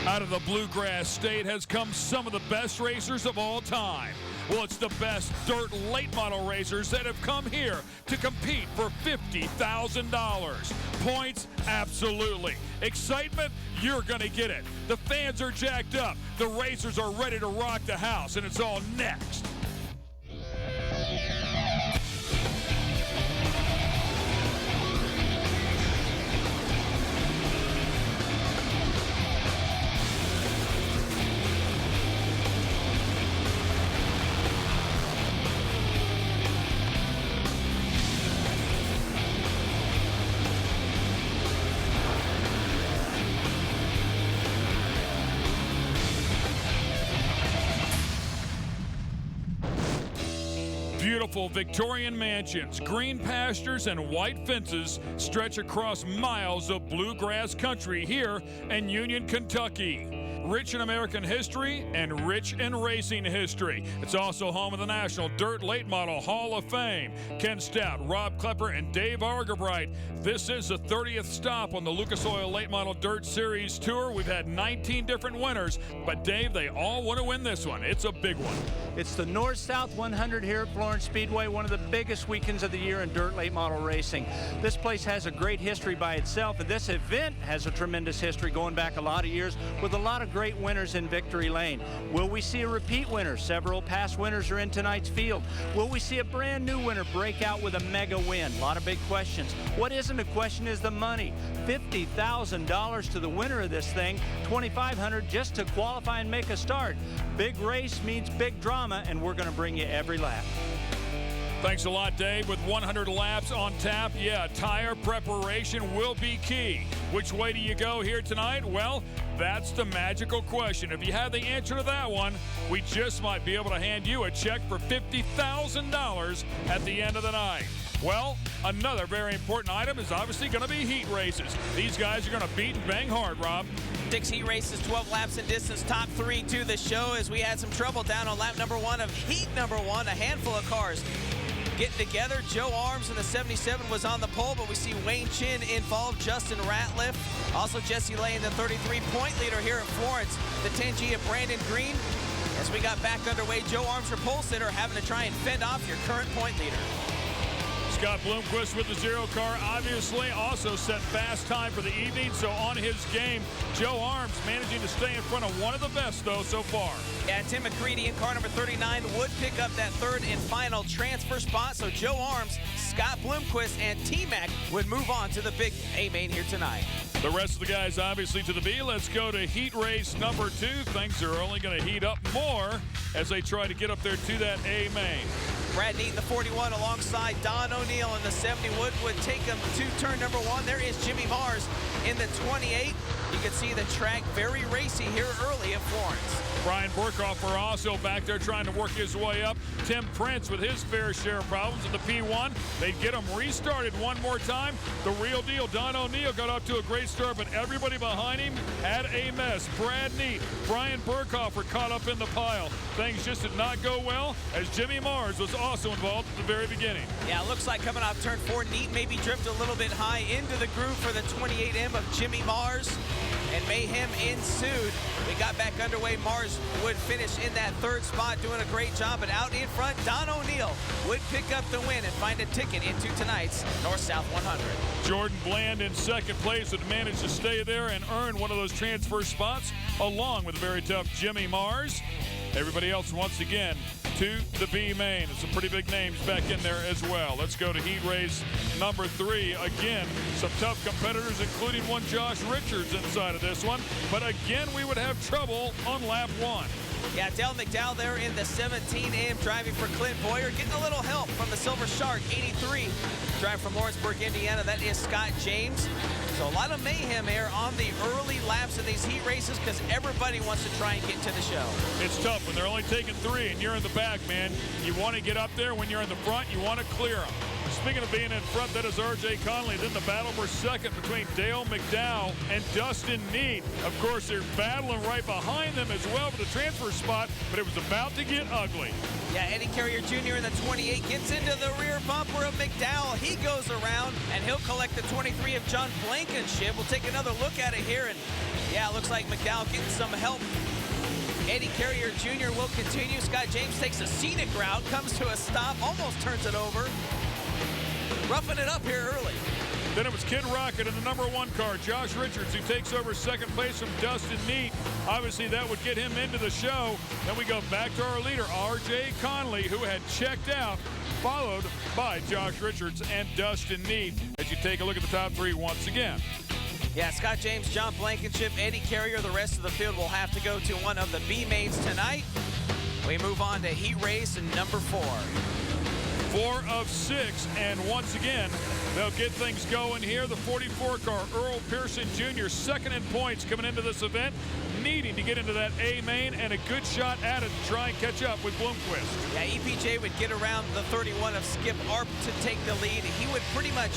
Out of the Bluegrass State has come some of the best racers of all time. Well, it's the best dirt late model racers that have come here to compete for $50,000. Points? Absolutely. Excitement? You're going to get it. The fans are jacked up. The racers are ready to rock the house, and it's all next. Beautiful Victorian mansions, green pastures, and white fences stretch across miles of bluegrass country here in Union, Kentucky. Rich in American history and rich in racing history. It's also home of the National Dirt Late Model Hall of Fame. Ken Stout, Rob Klepper, and Dave Argerbright. This is the 30th stop on the Lucas Oil Late Model Dirt Series Tour. We've had 19 different winners, but Dave, they all want to win this one. It's a big one. It's the North-South 100 here at Florence Speedway, one of the biggest weekends of the year in dirt late model racing. This place has a great history by itself, and this event has a tremendous history going back a lot of years with a lot of great winners in victory lane. Will we see a repeat winner? Several past winners are in tonight's field. Will we see a brand new winner break out with a mega win? A lot of big questions. What isn't a question is the money. $50,000 to the winner of this thing, $2,500 just to qualify and make a start. Big race means big drama, and we're going to bring you every lap. Thanks a lot, Dave. With 100 laps on tap, yeah, tire preparation will be key. Which way do you go here tonight? Well, that's the magical question. If you have the answer to that one, we just might be able to hand you a check for $50,000 at the end of the night. Well, another very important item is obviously going to be heat races. These guys are going to beat and bang hard, Rob. 6 heat races, 12 laps in distance, top 3 to the show as we had some trouble down on lap number 1 of heat number 1. A handful of cars getting together. Joe Arms in the 77 was on the pole, but we see Wayne Chin involved, Justin Ratliff, also Jesse Lane, the 33-point leader here at Florence, the 10G of Brandon Green. As we got back underway, Joe Arms, your pole sitter, having to try and fend off your current point leader. Scott Bloomquist with the 0 car, obviously also set fast time for the evening, so on his game. Joe Arms managing to stay in front of one of the best, though, so far. Yeah, Tim McCready in car number 39 would pick up that third and final transfer spot, so Joe Arms, Scott Bloomquist, and T-Mac would move on to the big A-main here tonight. The rest of the guys obviously to the B. Let's go to heat race number 2. Things are only going to heat up more as they try to get up there to that A-main. Brad Neaton, the 41, alongside Don O'Neill in the 70 would take him to turn number 1. There is Jimmy Mars in the 28. You can see the track very racy here early at Florence. Brian Burkhofer also back there trying to work his way up. Tim Prince with his fair share of problems in the P1. They'd get him restarted one more time. The real deal, Don O'Neill got up to a great start, but everybody behind him had a mess. Brad Neat, Brian Burkhofer caught up in the pile. Things just did not go well as Jimmy Mars was also involved at the very beginning. Yeah, it looks like coming off turn 4, Neat maybe drift a little bit high into the groove for the 28M of Jimmy Mars, and mayhem ensued. We got back underway. Mars would finish in that third spot, doing a great job, but out in front, Don O'Neill would pick up the win and find a ticket into tonight's North-South 100. Jordan Bland in second place would manage to stay there and earn one of those transfer spots, along with a very tough Jimmy Mars. Everybody else, once again, to the B main. Some pretty big names back in there as well. Let's go to heat race number 3. Again, some tough competitors, including one Josh Richards inside of this one. But again, we would have trouble on lap 1. Yeah, Dale McDowell there in the 17M driving for Clint Boyer, getting a little help from the Silver Shark 83. Drive from Lawrenceburg, Indiana. That is Scott James. So a lot of mayhem here on the early laps of these heat races because everybody wants to try and get to the show. It's tough when they're only taking 3 and you're in the back, man. You want to get up there. When you're in the front, you want to clear them. Speaking of being in front, that is R.J. Conley. Then the battle for second between Dale McDowell and Dustin Neat. Of course, they're battling right behind them as well for the transfer spot, but it was about to get ugly. Yeah, Eddie Carrier Jr. in the 28 gets into the rear bumper of McDowell. He goes around, and he'll collect the 23 of John Blankenship. We'll take another look at it here, and Yeah, it looks like McDowell getting some help. Eddie Carrier Jr. will continue. Scott James takes a scenic route, comes to a stop, almost turns it over. Roughing it up here early. Then it was Kid Rocket in the #1 car, Josh Richards, who takes over second place from Dustin Neat. Obviously, that would get him into the show. Then we go back to our leader, R.J. Conley, who had checked out, followed by Josh Richards and Dustin Neat. As you take a look at the top 3 once again. Yeah, Scott James, John Blankenship, Eddie Carrier. The rest of the field will have to go to one of the B mains tonight. We move on to heat race and number 4. 4 of 6, and once again, they'll get things going here. The 44 car, Earl Pearson Jr., second in points coming into this event, needing to get into that A main and a good shot at it to try and catch up with Bloomquist. Yeah, EPJ would get around the 31 of Skip Arp to take the lead. He would pretty much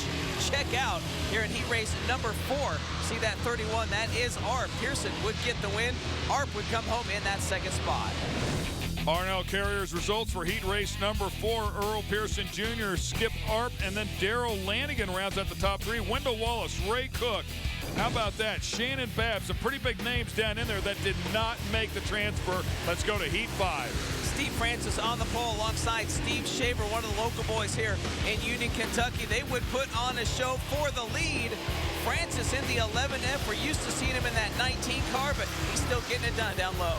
check out here in heat race number 4. See that 31, that is Arp. Pearson would get the win. Arp would come home in that second spot. R&L Carrier's results for heat race number 4, Earl Pearson Jr., Skip Arp, and then Daryl Lanigan rounds out the top 3. Wendell Wallace, Ray Cook. How about that? Shannon Babb, some pretty big names down in there that did not make the transfer. Let's go to heat 5. Steve Francis on the pole alongside Steve Shaver, one of the local boys here in Union, Kentucky. They would put on a show for the lead. Francis in the 11F. We're used to seeing him in that 19 car, but he's still getting it done down low.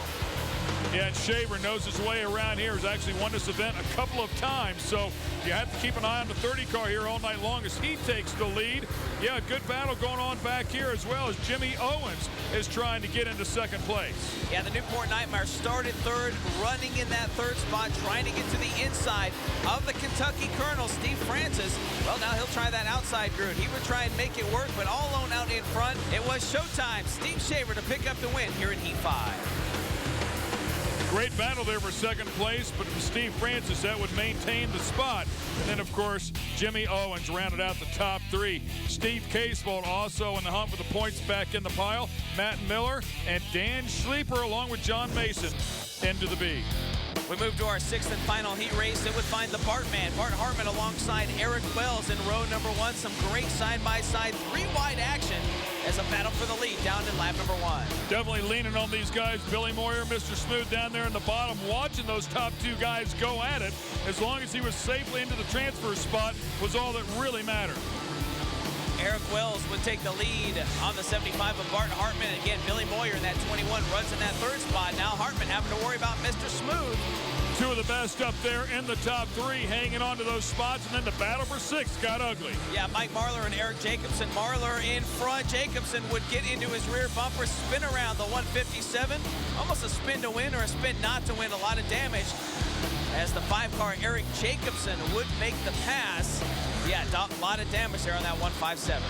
Yeah, and Shaver knows his way around here. He's actually won this event a couple of times, so you have to keep an eye on the 30 car here all night long as he takes the lead. Yeah, good battle going on back here as well as Jimmy Owens is trying to get into second place. Yeah, the Newport Nightmare started third, running in that third spot, trying to get to the inside of the Kentucky Colonel, Steve Francis. Well, now he'll try that outside group. He would try and make it work, but all alone out in front, it was showtime. Steve Shaver to pick up the win here in heat 5. Great battle there for second place, but for Steve Francis, that would maintain the spot. And then, of course, Jimmy Owens rounded out the top 3. Steve Casebolt also in the hunt for the points back in the pile. Matt Miller and Dan Schleeper along with John Mason into the B. We move to our 6th and final heat race. It would find the Bart man, Bart Hartman, alongside Eric Wells in row number 1. Some great side-by-side, 3-wide action as a battle for the lead down in lap number 1. Definitely leaning on these guys. Billy Moyer, Mr. Smooth down there in the bottom, watching those top 2 guys go at it. As long as he was safely into the transfer spot was all that really mattered. Eric Wells would take the lead on the 75 of Bart Hartman. Again, Billy Moyer in that 21 runs in that 3rd spot. Now Hartman having to worry about Mr. Smooth. 2 of the best up there in the top 3, hanging on to those spots, and then the battle for 6th got ugly. Yeah, Mike Marlar and Eric Jacobson. Marlar in front. Jacobson would get into his rear bumper, spin around the 157. Almost a spin to win or a spin not to win. A lot of damage as the 5-car Eric Jacobson would make the pass. Yeah, a lot of damage there on that 157.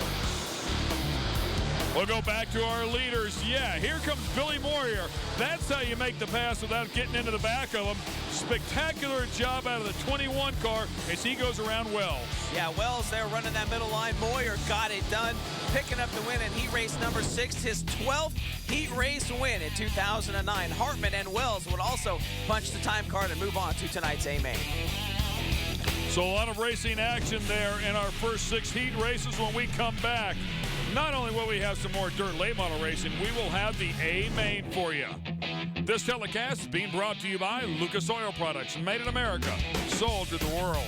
We'll go back to our leaders. Yeah, here comes Billy Moyer. That's how you make the pass without getting into the back of him. Spectacular job out of the 21 car as he goes around Wells. Yeah, Wells there running that middle line. Moyer got it done, picking up the win in heat race number 6, his 12th heat race win in 2009. Hartman and Wells would also punch the time card and move on to tonight's A-main. So a lot of racing action there in our first 6 heat races. When we come back, not only will we have some more dirt late model racing, we will have the A-main for you. This telecast is being brought to you by Lucas Oil Products, made in America, sold to the world.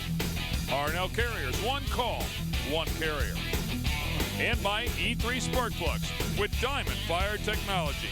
R&L Carriers, 1 call, 1 carrier. And by E3 Spark Plugs with Diamond Fire Technology.